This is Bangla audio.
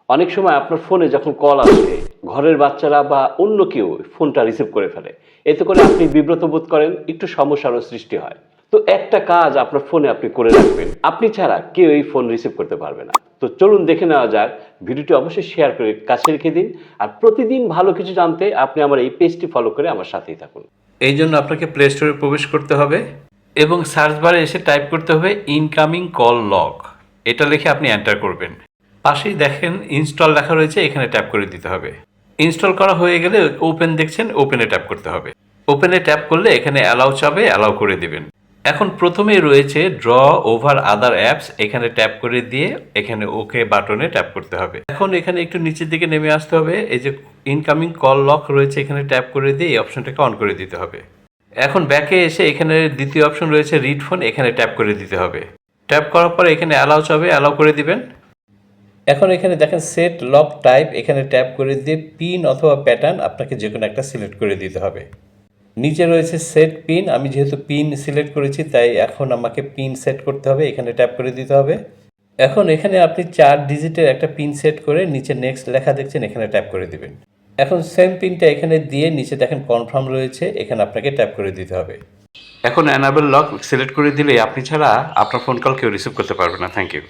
অনেক সময় আপনার ফোনে যখন কল আসে, ঘরের বাচ্চারা বা অন্য কেউ ফোনটা রিসিভ করে ফেলে। এতে করে আপনি বিব্রত বোধ করেন, একটু সমস্যারও সৃষ্টি হয়। তো একটা কাজ আপনার ফোনে আপনি করে রাখবেন। আপনি ছাড়া কেউ এই ফোন রিসিভ করতে পারবে না। তো চলুন দেখে নেওয়া যাক। ভিডিওটি অবশ্যই শেয়ার করে কাছে রেখে দিন। আর প্রতিদিন ভালো কিছু জানতে আপনি আমার এই পেজটি ফলো করে আমার সাথেই থাকুন। এই জন্য আপনাকে প্লে স্টোরে প্রবেশ করতে হবে এবং সার্চ বারে এসে টাইপ করতে হবে ইনকামিং কল লগ। এটা লিখে আপনি এন্টার করবেন। পাশেই দেখেন ইনস্টল লেখা রয়েছে, এখানে ট্যাপ করে দিতে হবে। ইনস্টল করা হয়ে গেলে ওপেন দেখছেন, ওপেনে ট্যাপ করতে হবে। ওপেনে ট্যাপ করলে এখানে অ্যালাউ চাবে, অ্যালাউ করে দিবেন। এখন প্রথমেই রয়েছে ড্র ওভার আদার অ্যাপস, এখানে ট্যাপ করে দিয়ে এখানে ওকে বাটনে ট্যাপ করতে হবে। এখন এখানে একটু নিচের দিকে নেমে আসতে হবে, এই যে ইনকামিং কল লক রয়েছে এখানে ট্যাপ করে দিয়ে এই অপশনটাকে অন করে দিতে হবে। এখন ব্যাকে এসে এখানে দ্বিতীয় অপশন রয়েছে রিড ফোন, এখানে ট্যাপ করে দিতে হবে। ট্যাপ করার পরে এখানে অ্যালাউ চাবে, অ্যালাউ করে দিবেন। এখন এখানে দেখেন সেট লক টাইপ, এখানে ট্যাপ করে দিয়ে পিন অথবা প্যাটার্ন আপনাকে যে কোনো একটা সিলেক্ট করে দিতে হবে। নিচে রয়েছে সেট পিন, আমি যেহেতু পিন সিলেক্ট করেছি তাই এখন আমাকে পিন সেট করতে হবে, এখানে ট্যাপ করে দিতে হবে। এখন এখানে আপনি 4 ডিজিটের একটা পিন সেট করে নিচে নেক্সট লেখা দেখছেন, এখানে ট্যাপ করে দিবেন। এখন সেম পিনটা এখানে দিয়ে নিচে দেখেন কনফার্ম রয়েছে, এখানে আপনাকে ট্যাপ করে দিতে হবে। এখন অ্যানাবেল লক সিলেক্ট করে দিলে আপনি ছাড়া আপনার ফোন কল কেউ রিসিভ করতে পারবে না। Thank you.